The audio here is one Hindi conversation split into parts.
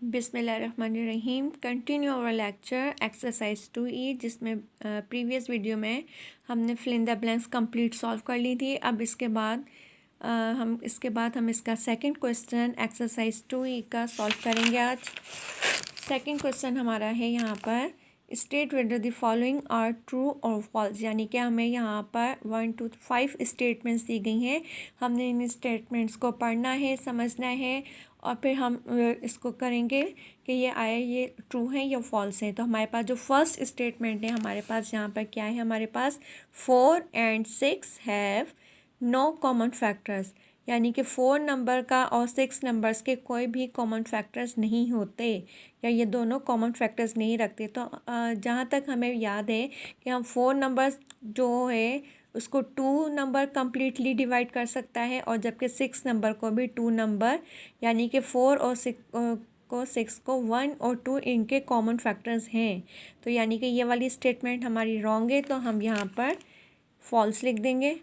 बिस्मिल्लाहिर्रहमानिर्रहीम। Continue our lecture exercise 2E, जिसमें प्रीवियस वीडियो में हमने fill in the blanks complete solve कर ली थी। अब इसके बाद हम इसका सेकंड क्वेश्चन एक्सरसाइज 2E का सॉल्व करेंगे। आज सेकंड क्वेश्चन हमारा है यहाँ पर state whether the following are true और फॉल्स, यानी कि हमें यहाँ पर 1 2 5 स्टेटमेंट्स दी गई हैं। हमने इन स्टेटमेंट्स को पढ़ना है, समझना है और फिर हम इसको करेंगे कि ये ट्रू है या फॉल्स है। तो हमारे पास जो फर्स्ट स्टेटमेंट है, हमारे पास यहाँ पर क्या है, हमारे पास 4 and 6 have no common factors, यानी कि 4 नंबर का और 6 नंबर्स के कोई भी कॉमन फैक्टर्स नहीं होते, या ये दोनों कॉमन फैक्टर्स नहीं रखते। तो जहाँ तक हमें याद है कि हम 4 नंबर्स जो है उसको 2 नंबर कम्प्लीटली डिवाइड कर सकता है, और जबकि 6 नंबर को भी 2 नंबर, यानी कि 4 और 6 को 1 और 2 इनके कॉमन फैक्टर्स हैं। तो यानी कि ये वाली स्टेटमेंट हमारी रॉन्ग है, तो हम यहाँ पर फॉल्स लिख देंगे।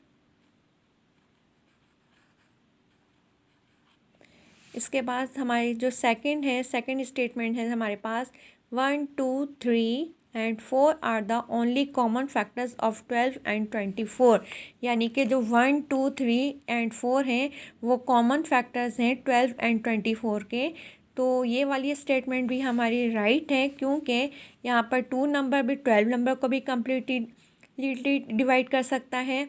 इसके बाद हमारी जो सेकंड स्टेटमेंट है, हमारे पास 1 2 3 and 4 are the only common factors of 12 and 24, यानी कि जो 1 2 3 and 4 हैं वो कॉमन फैक्टर्स हैं 12 and 24 के। तो ये वाली स्टेटमेंट भी हमारी राइट है, क्योंकि यहाँ पर 2 नंबर भी 12 नंबर को भी कम्प्लीटली डिवाइड कर सकता है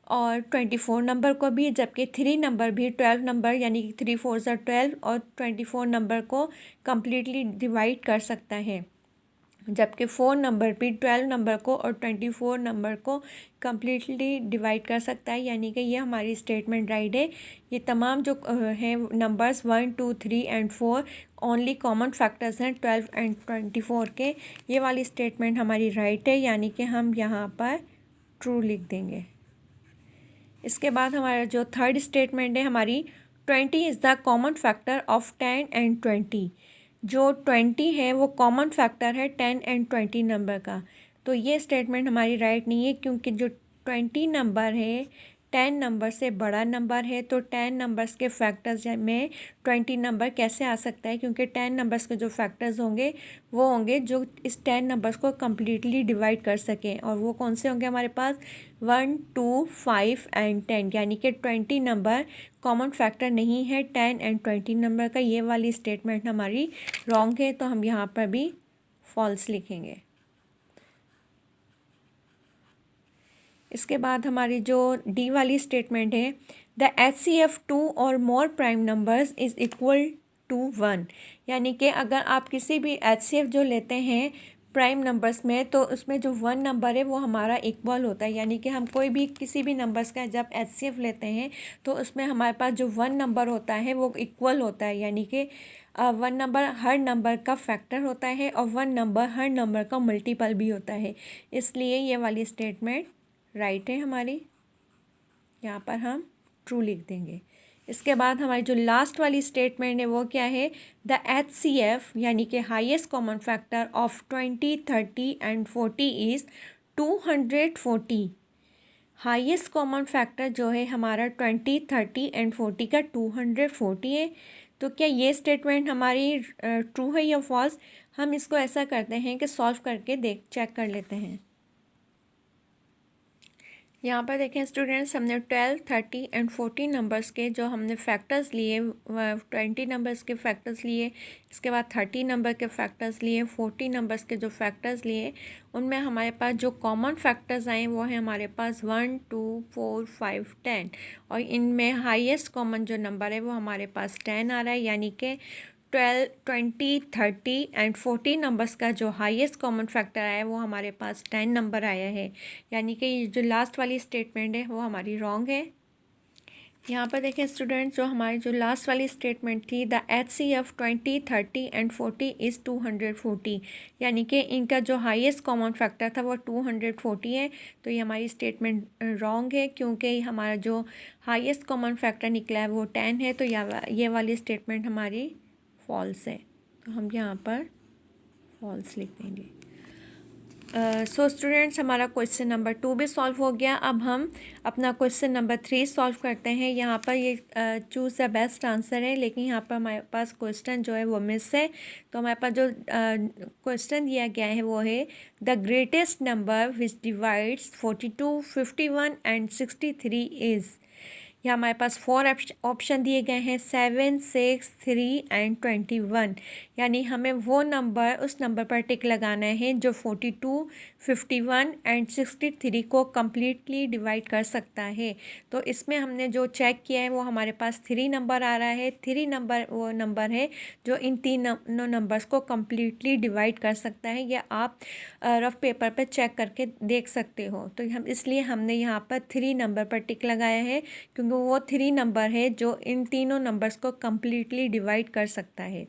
और 24 नंबर को भी, जबकि 3 नंबर भी 12 नंबर, यानी कि 3 4 12 और 24 नंबर को कम्प्लीटली डिवाइड कर सकता है, जबकि 4 नंबर भी 12 नंबर को और 24 नंबर को कम्प्लीटली डिवाइड कर सकता है। यानी कि ये हमारी स्टेटमेंट राइट है। ये तमाम जो हैं numbers 1 2 3 and 4 only common factors हैं 12 and 24 के। ये वाली स्टेटमेंट हमारी राइट है, यानी कि हम यहाँ पर ट्रू लिख देंगे। इसके बाद हमारा जो थर्ड स्टेटमेंट है हमारी 20 is the common factor of 10 and 20। जो 20 है वो कॉमन फैक्टर है 10 and 20 नंबर का। तो ये स्टेटमेंट हमारी राइट नहीं है, क्योंकि जो 20 नंबर है 10 नंबर से बड़ा नंबर है, तो 10 नंबर्स के फैक्टर्स में 20 नंबर कैसे आ सकता है, क्योंकि 10 नंबर्स के जो फैक्टर्स होंगे वो होंगे जो इस 10 नंबर्स को कम्प्लीटली डिवाइड कर सकें, और वो कौन से होंगे हमारे पास 1 2 5 and 10, यानी कि 20 नंबर कॉमन फैक्टर नहीं है 10 and 20 नंबर का। ये वाली स्टेटमेंट हमारी रॉन्ग है, तो हम यहाँ पर भी फॉल्स लिखेंगे। इसके बाद हमारी जो डी वाली स्टेटमेंट है, द HCF 2 और more prime numbers is equal to 1, यानी कि अगर आप किसी भी HCF जो लेते हैं प्राइम नंबर्स में, तो उसमें जो 1 नंबर है वो हमारा इक्वल होता है। यानी कि हम कोई भी किसी भी नंबर्स का जब HCF लेते हैं तो उसमें हमारे पास जो 1 नंबर होता है वो इक्वल होता है, यानी कि 1 नंबर हर नंबर का फैक्टर होता है और 1 नंबर हर नंबर का मल्टीपल भी होता है। इसलिए ये वाली स्टेटमेंट राइट है हमारी, यहाँ पर हम ट्रू लिख देंगे। इसके बाद हमारी जो लास्ट वाली स्टेटमेंट है वो क्या है, द HCF यानी कि highest common factor of 20 30 and 40 is 240। Highest common factor जो है हमारा 20 30 and 40 का 240 है। तो क्या ये स्टेटमेंट हमारी ट्रू है या फॉल्स? हम इसको ऐसा करते हैं कि सॉल्व करके चेक कर लेते हैं। यहाँ पर देखें स्टूडेंट्स, हमने 12 30 and 40 नंबर्स के जो हमने फैक्टर्स लिए, 20 नंबर्स के फैक्टर्स लिए, इसके बाद 30 नंबर के फैक्टर्स लिए, 40 नंबर्स के जो फैक्टर्स लिए, उनमें हमारे पास जो कॉमन फैक्टर्स आए वो हैं हमारे पास 1 2 4 5 10, और इनमें हाईएस्ट कॉमन जो नंबर है वो हमारे पास 10 आ रहा है। यानी कि 12 20 30 and 40 नंबर्स का जो हाईएस्ट कॉमन फैक्टर आया है वो हमारे पास 10 नंबर आया है। यानी कि ये जो लास्ट वाली स्टेटमेंट है वो हमारी रॉन्ग है। यहाँ पर देखें स्टूडेंट्स, जो हमारी जो लास्ट वाली स्टेटमेंट थी, द HCF 20 30 and 40 इज़ 240, यानी कि इनका जो हाईएस्ट कॉमन फैक्टर था वो 240 है। तो ये हमारी स्टेटमेंट रॉन्ग है, क्योंकि हमारा जो हाईएस्ट कॉमन फैक्टर निकला है वो 10 है। तो ये वाली स्टेटमेंट हमारी फॉल्स है, तो हम यहाँ पर फॉल्स लिख देंगे। सो स्टूडेंट्स, हमारा क्वेश्चन नंबर 2 भी सॉल्व हो गया। अब हम अपना क्वेश्चन नंबर 3 सॉल्व करते हैं। यहाँ पर ये चूज़ द बेस्ट आंसर है, लेकिन यहाँ पर हमारे पास क्वेश्चन जो है वो मिस है। तो हमारे पास जो क्वेश्चन दिया गया है वो है the greatest number which divides 42, 51 and 63 is. यहाँ हमारे पास 4 ऑप्शन दिए गए हैं, 7, 6, 3 एंड 21। यानी हमें वो नंबर, उस नंबर पर टिक लगाना है जो 42, 51 एंड 63 को कम्प्लीटली डिवाइड कर सकता है। तो इसमें हमने जो चेक किया है वो हमारे पास 3 नंबर आ रहा है। 3 नंबर वो नंबर है जो इन तीनों नंबर्स को कम्प्लीटली डिवाइड कर सकता है। या आप रफ पेपर पर चेक करके देख सकते हो। तो हम इसलिए हमने यहाँ पर 3 नंबर पर टिक लगाया है, क्योंकि वो 3 नंबर है जो इन तीनों नंबर्स को कम्प्लीटली डिवाइड कर सकता है।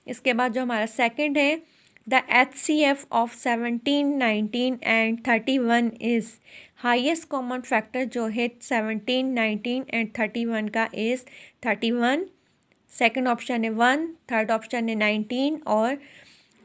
इसके बाद जो हमारा सेकंड है the HCF of 17, 19 and 31 is. Highest common factor जो है 17, 19 एंड 31 का इज़ 31। सेकंड ऑप्शन है 1, थर्ड ऑप्शन है 19 और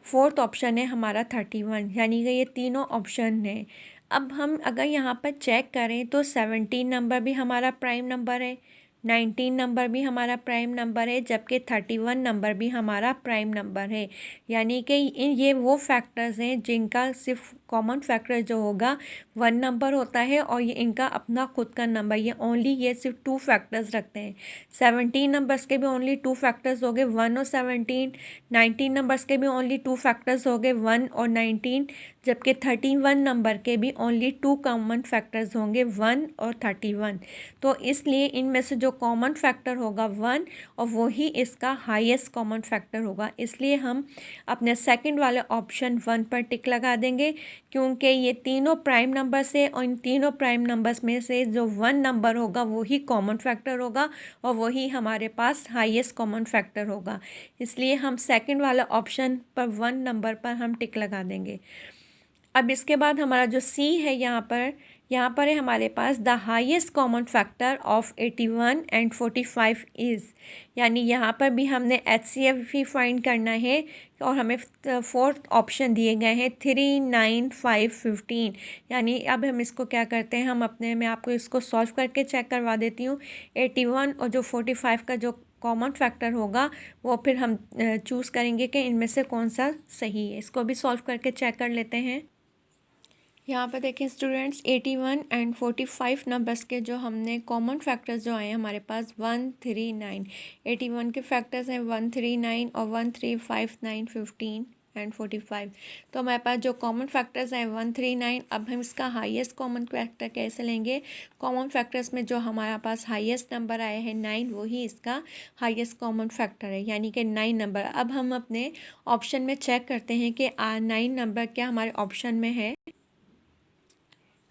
फोर्थ ऑप्शन है हमारा 31। यानी कि ये तीनों ऑप्शन है। अब हम अगर यहाँ पर चेक करें तो 17 नंबर भी हमारा प्राइम नंबर है, 19 नंबर भी हमारा प्राइम नंबर है, जबकि 31 नंबर भी हमारा प्राइम नंबर है। यानी कि ये वो फैक्टर्स हैं जिनका सिर्फ कॉमन फैक्टर जो होगा 1 नंबर होता है, और ये इनका अपना खुद का नंबर, ये सिर्फ 2 फैक्टर्स रखते हैं। 17 नंबर्स के भी ओनली 2 फैक्टर्स हो गए, 1 और 17। 19 नंबर्स के भी ओनली 2 फैक्टर्स हो गए, 1 और 19। जबकि 31 नंबर के भी ओनली 2 कॉमन फैक्टर्स होंगे, 1 और 31। तो इसलिए इनमें से जो कॉमन फैक्टर होगा 1, और वही इसका हाईएस्ट कॉमन फैक्टर होगा। इसलिए हम अपने सेकंड वाले ऑप्शन 1 पर टिक लगा देंगे, क्योंकि ये तीनों प्राइम नंबर्स है, और इन तीनों प्राइम नंबर्स में से जो 1 नंबर होगा वही कॉमन फैक्टर होगा, और वही हमारे पास हाईएस्ट कॉमन फैक्टर होगा। इसलिए हम सेकंड वाला ऑप्शन पर 1 नंबर पर हम टिक लगा देंगे। अब इसके बाद हमारा जो सी है यहाँ पर है हमारे पास the highest common factor of 81 and 45 is. यानी यहाँ पर भी हमने HCF ही फाइंड करना है, और हमें फोर्थ ऑप्शन दिए गए हैं 3, 9, 5, 15। यानी अब हम इसको क्या करते हैं, हम अपने में आपको इसको सॉल्व करके चेक करवा देती हूँ। 81 और जो 45 का जो कॉमन फैक्टर होगा वो फिर हम चूज़ करेंगे कि इनमें से कौन सा सही है। इसको भी सॉल्व करके चेक कर लेते हैं। यहाँ पर देखें स्टूडेंट्स, 81 एंड 45 नंबर्स के जो हमने कॉमन फैक्टर्स जो आए हैं हमारे पास 1, 3, 9। 81 के फैक्टर्स हैं 1, 3, 9 और 1, 3, 5, 9, 15 एंड 45। तो हमारे पास जो कॉमन फैक्टर्स हैं 1, 3, 9। अब हम इसका हाईएस्ट कॉमन फैक्टर कैसे लेंगे? कॉमन फैक्टर्स में जो हमारे पास हाईएस्ट नंबर आया है 9, वही इसका हाईएस्ट कॉमन फैक्टर है, यानी कि 9 नंबर। अब हम अपने ऑप्शन में चेक करते हैं कि 9 नंबर क्या हमारे ऑप्शन में है।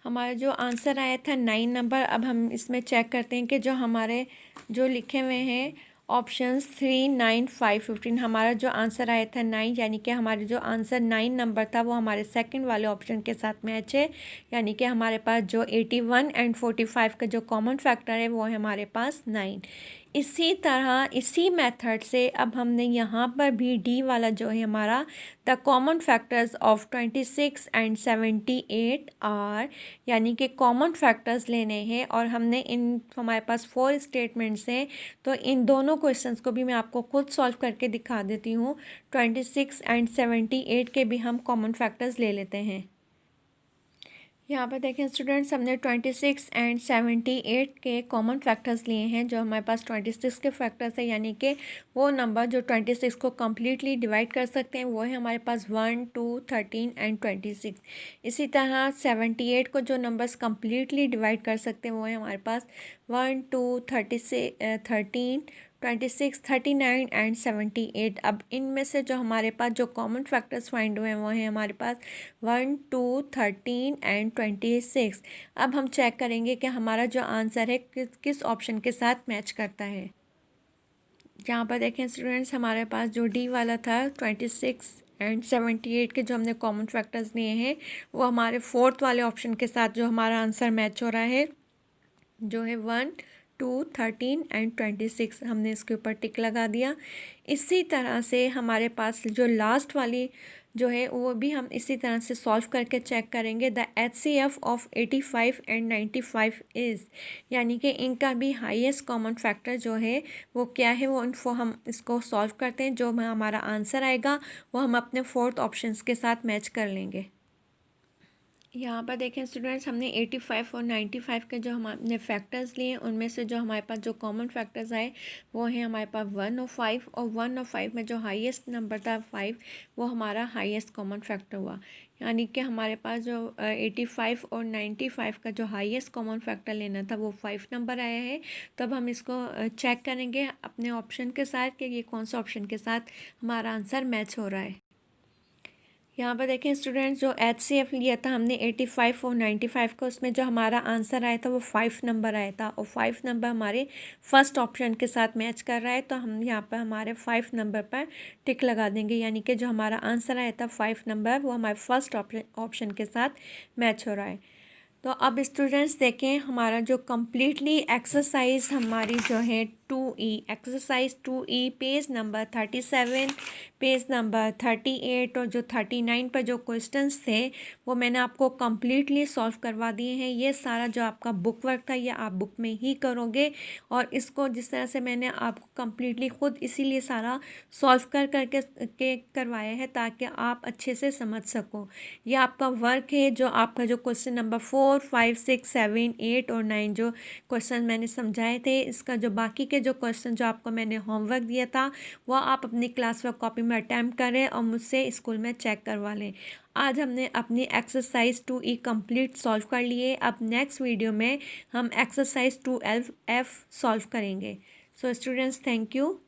हमारा जो आंसर आया था 9 नंबर। अब हम इसमें चेक करते हैं कि जो हमारे जो लिखे हुए हैं ऑप्शंस 3, 9, 5, 15, हमारा जो आंसर आया था 9, यानी कि हमारे जो आंसर 9 नंबर था वो हमारे सेकंड वाले ऑप्शन के साथ मैच है। यानी कि हमारे पास जो 81 एंड 45 का जो कॉमन फैक्टर है वो है हमारे पास 9। इसी तरह इसी मेथड से अब हमने यहाँ पर भी डी वाला जो है हमारा the common factors of 26 and 78 are, यानी कि कॉमन फैक्टर्स लेने हैं, और हमने हमारे पास 4 स्टेटमेंट्स हैं। तो इन दोनों क्वेश्चंस को भी मैं आपको खुद सॉल्व करके दिखा देती हूँ। 26 एंड 78 के भी हम कॉमन फैक्टर्स ले लेते हैं। यहाँ पर देखें स्टूडेंट्स, हमने 26 एंड 78 के कॉमन फैक्टर्स लिए हैं। जो हमारे पास 26 के फैक्टर्स है, यानी कि वो नंबर जो 26 को कम्प्लीटली डिवाइड कर सकते हैं, वो है हमारे पास 1, 2, 13 एंड 26। इसी तरह 78 को जो नंबर्स कम्प्लीटली डिवाइड कर सकते हैं वो है हमारे पास 1, 2, 13, 26, 39 एंड 78। अब इनमें से जो हमारे पास जो कॉमन फैक्टर्स फाइंड हुए हैं वो हैं हमारे पास 1, 2, 13 एंड 26। अब हम चेक करेंगे कि हमारा जो आंसर है किस ऑप्शन के साथ मैच करता है। यहाँ पर देखें स्टूडेंट्स, हमारे पास जो डी वाला था 26 एंड 78 के जो हमने कॉमन फैक्टर्स लिए हैं वो हमारे फोर्थ वाले ऑप्शन के साथ जो हमारा आंसर मैच हो रहा है, जो है 1, 2, 13 एंड 26 हमने इसके ऊपर टिक लगा दिया। इसी तरह से हमारे पास जो लास्ट वाली जो है वो भी हम इसी तरह से सॉल्व करके चेक करेंगे। The HCF of 85 and 95 is, यानी कि इनका भी हाईएस्ट कॉमन फैक्टर जो है वो क्या है, वो इनको हम इसको सॉल्व करते हैं। जो हमारा आंसर आएगा वो हम अपने फोर्थ ऑप्शंस के साथ मैच कर लेंगे। यहाँ पर देखें स्टूडेंट्स, हमने 85 और 95 के जो हमने फैक्टर्स लिए उनमें से जो हमारे पास जो कॉमन फैक्टर्स आए वो हैं हमारे पास 1 और 5, और 1 और 5 में जो हाईएस्ट नंबर था 5, वो हमारा हाईएस्ट कॉमन फैक्टर हुआ। यानी कि हमारे पास जो 85 और 95 का जो हाईएस्ट कॉमन फैक्टर लेना था वो 5 नंबर आया है। तब हम इसको चेक करेंगे अपने ऑप्शन के साथ कि ये कौन सा ऑप्शन के साथ हमारा आंसर मैच हो रहा है। यहाँ पर देखें स्टूडेंट्स, जो HCF लिया था हमने 85 और 95 का, उसमें जो हमारा आंसर आया था वो 5 नंबर आया था, और 5 नंबर हमारे फर्स्ट ऑप्शन के साथ मैच कर रहा है। तो हम यहाँ पर हमारे 5 नंबर पर टिक लगा देंगे, यानी कि जो हमारा आंसर आया था 5 नंबर वो हमारे फर्स्ट ऑप्शन के साथ मैच हो रहा है। तो अब स्टूडेंट्स देखें, हमारा जो कम्प्लीटली एक्सरसाइज हमारी जो है 2E, exercise 2E page number 37, page number 38 और जो 39 पर जो क्वेश्चंस थे वो मैंने आपको कम्प्लीटली सॉल्व करवा दिए हैं। ये सारा जो आपका बुक वर्क था ये आप बुक में ही करोगे, और इसको जिस तरह से मैंने आपको कम्प्लीटली खुद इसीलिए सारा सॉल्व करके करवाया है ताकि आप अच्छे से समझ सको। ये आपका वर्क है, जो आपका जो क्वेश्चन नंबर 4, 5, 6, 7, 8 और 9 जो क्वेश्चन मैंने समझाए थे, इसका जो बाकी के जो क्वेश्चन जो आपको मैंने होमवर्क दिया था वो आप अपनी क्लास वर्क कॉपी में अटैम्प्ट करें और मुझसे स्कूल में चेक करवा लें। आज हमने अपनी एक्सरसाइज 2E कंप्लीट सॉल्व कर लिए। अब नेक्स्ट वीडियो में हम एक्सरसाइज 12F सॉल्व करेंगे। So students, thank you.